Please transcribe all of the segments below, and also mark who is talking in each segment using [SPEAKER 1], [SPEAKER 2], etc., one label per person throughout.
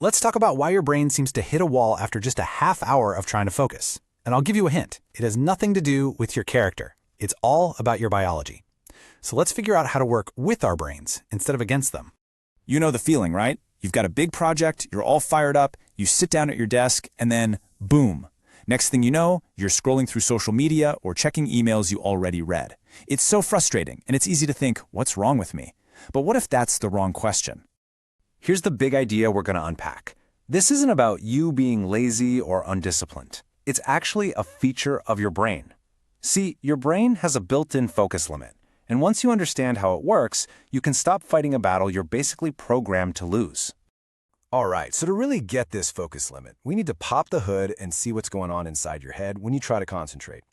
[SPEAKER 1] let's talk about why your brain seems to hit a wall after just a half hour of trying to focus. And I'll give you a hint. It has nothing to do with your character. It's all about your biology. So let's figure out how to work with our brains instead of against them.
[SPEAKER 2] You know the feeling, right? You've got a big project, you're all fired up, you sit down at your desk, and then boom. Next thing you know, you're scrolling through social media or checking emails you already read. It's so frustrating, and it's easy to think, what's wrong with me? But what if that's the wrong question?
[SPEAKER 3] Here's the big idea we're going to unpack. This isn't about you being lazy or undisciplined. It's actually a feature of your brain. See, your brain has a built-in focus limit. And once you understand how it works, you can stop fighting a battle you're basically programmed to lose.
[SPEAKER 4] All right, so to really get this focus limit, we need to pop the hood and see what's going on inside your head when you try to concentrate.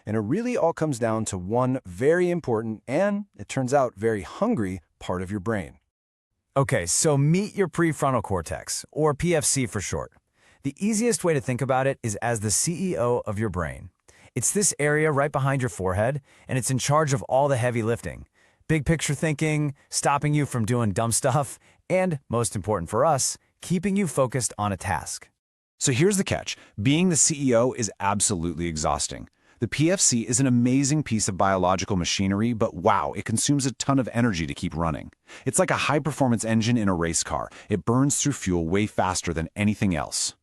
[SPEAKER 4] And it really all comes down to one very important and, it turns out, very hungry part of your brain.
[SPEAKER 5] Okay, so meet your prefrontal cortex, or PFC for short. The easiest way to think about it is as the CEO of your brain. It's this area right behind your forehead, and it's in charge of all the heavy lifting. Big picture thinking, stopping you from doing dumb stuff, and, most important for us, keeping you focused on a task.
[SPEAKER 3] So here's the catch. Being the CEO is absolutely exhausting. The PFC is an amazing piece of biological machinery, but wow, it consumes a ton of energy to keep running. It's like a high-performance engine in a race car. It burns through fuel way faster than anything else.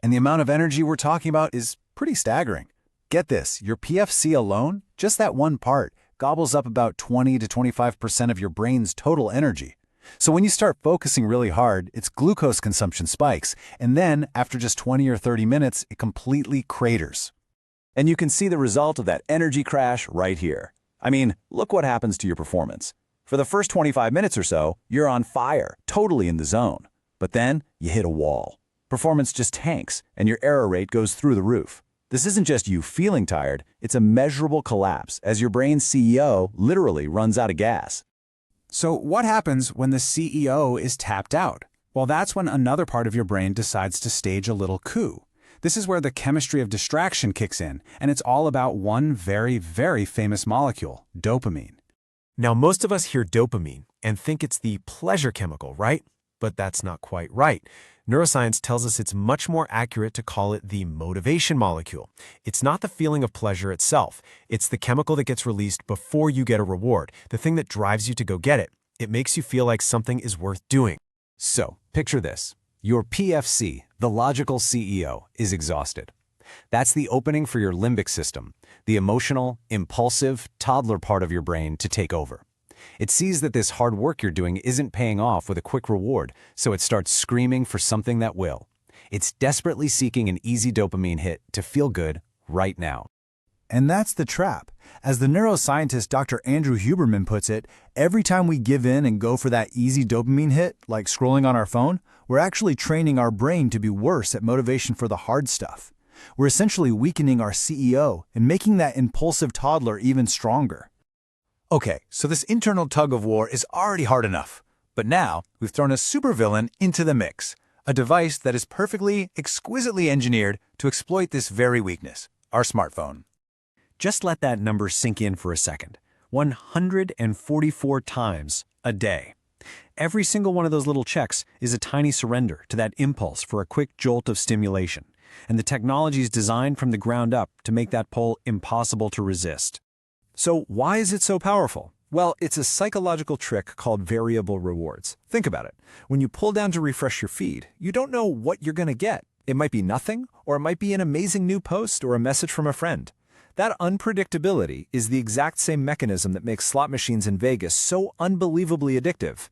[SPEAKER 4] And the amount of energy we're talking about is pretty staggering. Get this, your PFC alone, just that one part, gobbles up about 20 to 25% of your brain's total energy. So when you start focusing really hard, its glucose consumption spikes, and then, after just 20 or 30 minutes, it completely craters.
[SPEAKER 3] And you can see the result of that energy crash right here. I mean, look what happens to your performance. For the first 25 minutes or so, you're on fire, totally in the zone. But then, you hit a wall. Performance just tanks, and your error rate goes through the roof. This isn't just you feeling tired, it's a measurable collapse as your brain's CEO literally runs out of gas.
[SPEAKER 1] So what happens when the CEO is tapped out? Well, that's when another part of your brain decides to stage a little coup. This is where the chemistry of distraction kicks in, and it's all about one very, very famous molecule, dopamine.
[SPEAKER 6] Now, most of us hear dopamine and think it's the pleasure chemical, right? But that's not quite right. Neuroscience tells us it's much more accurate to call it the motivation molecule. It's not the feeling of pleasure itself. It's the chemical that gets released before you get a reward, the thing that drives you to go get it. It makes you feel like something is worth doing.
[SPEAKER 3] So, picture this. Your PFC, the logical CEO, is exhausted. That's the opening for your limbic system, the emotional, impulsive, toddler part of your brain to take over. It sees that this hard work you're doing isn't paying off with a quick reward, so it starts screaming for something that will. It's desperately seeking an easy dopamine hit to feel good right now.
[SPEAKER 4] And that's the trap. As the neuroscientist Dr. Andrew Huberman puts it, every time we give in and go for that easy dopamine hit, like scrolling on our phone, we're actually training our brain to be worse at motivation for the hard stuff. We're essentially weakening our CEO and making that impulsive toddler even stronger. Okay, so this internal tug-of-war is already hard enough. But now, we've thrown a supervillain into the mix, a device that is perfectly, exquisitely engineered to exploit this very weakness, our smartphone.
[SPEAKER 5] Just let that number sink in for a second. 144 times a day. Every single one of those little checks is a tiny surrender to that impulse for a quick jolt of stimulation. And the technology is designed from the ground up to make that pull impossible to resist.
[SPEAKER 4] So why is it so powerful? Well, it's a psychological trick called variable rewards. Think about it. When you pull down to refresh your feed, you don't know what you're going to get. It might be nothing, or it might be an amazing new post or a message from a friend. That unpredictability is the exact same mechanism that makes slot machines in Vegas so unbelievably addictive.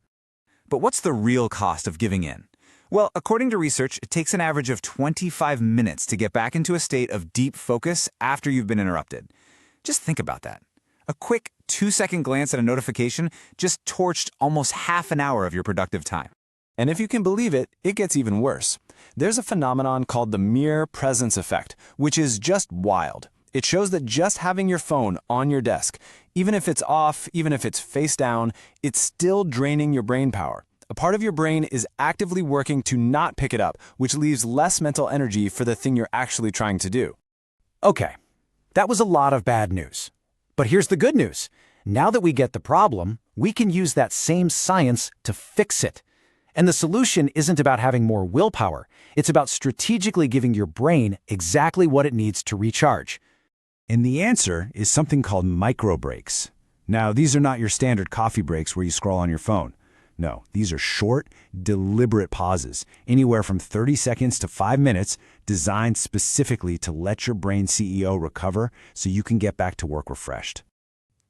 [SPEAKER 2] But what's the real cost of giving in? Well, according to research, it takes an average of 25 minutes to get back into a state of deep focus after you've been interrupted. Just think about that. A quick 2-second glance at a notification just torched almost half an hour of your productive time.
[SPEAKER 3] And if you can believe it, it gets even worse. There's a phenomenon called the mere presence effect, which is just wild. It shows that just having your phone on your desk, even if it's off, even if it's face down, it's still draining your brain power. A part of your brain is actively working to not pick it up, which leaves less mental energy for the thing you're actually trying to do.
[SPEAKER 1] Okay, that was a lot of bad news. But here's the good news. Now that we get the problem, we can use that same science to fix it.
[SPEAKER 3] And the solution isn't about having more willpower. It's about strategically giving your brain exactly what it needs to recharge.
[SPEAKER 1] And the answer is something called micro breaks. Now, these are not your standard coffee breaks where you scroll on your phone. No, these are short, deliberate pauses, anywhere from 30 seconds to 5 minutes, designed specifically to let your brain CEO recover so you can get back to work refreshed.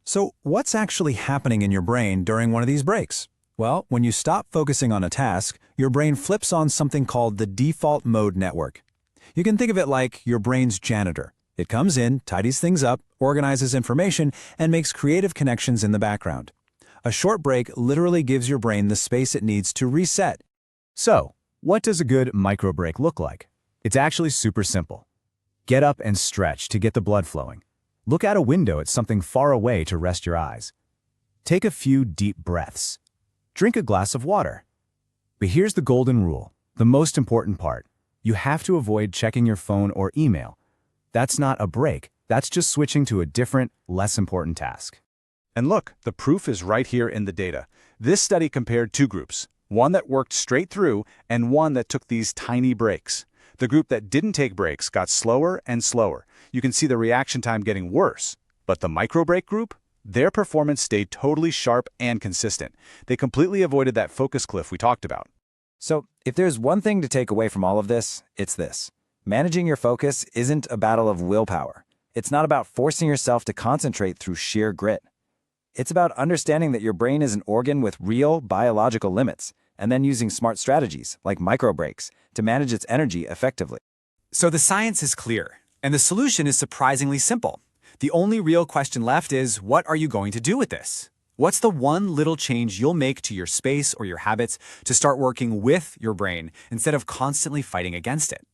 [SPEAKER 4] So, what's actually happening in your brain during one of these breaks? Well, when you stop focusing on a task, your brain flips on something called the default mode network. You can think of it like your brain's janitor. It comes in, tidies things up, organizes information, and makes creative connections in the background. A short break literally gives your brain the space it needs to reset.
[SPEAKER 3] So, what does a good micro break look like? It's actually super simple. Get up and stretch to get the blood flowing. Look out a window at something far away to rest your eyes. Take a few deep breaths. Drink a glass of water. But here's the golden rule, the most important part. You have to avoid checking your phone or email. That's not a break. That's just switching to a different, less important task.
[SPEAKER 1] And look, the proof is right here in the data. This study compared two groups, one that worked straight through and one that took these tiny breaks. The group that didn't take breaks got slower and slower. You can see the reaction time getting worse. But the micro break group? Their performance stayed totally sharp and consistent. They completely avoided that focus cliff we talked about.
[SPEAKER 5] So, if there's one thing to take away from all of this, it's this. Managing your focus isn't a battle of willpower. It's not about forcing yourself to concentrate through sheer grit. It's about understanding that your brain is an organ with real biological limits, and then using smart strategies, like micro breaks, to manage its energy effectively.
[SPEAKER 2] So the science is clear, and the solution is surprisingly simple. The only real question left is, what are you going to do with this? What's the one little change you'll make to your space or your habits to start working with your brain instead of constantly fighting against it?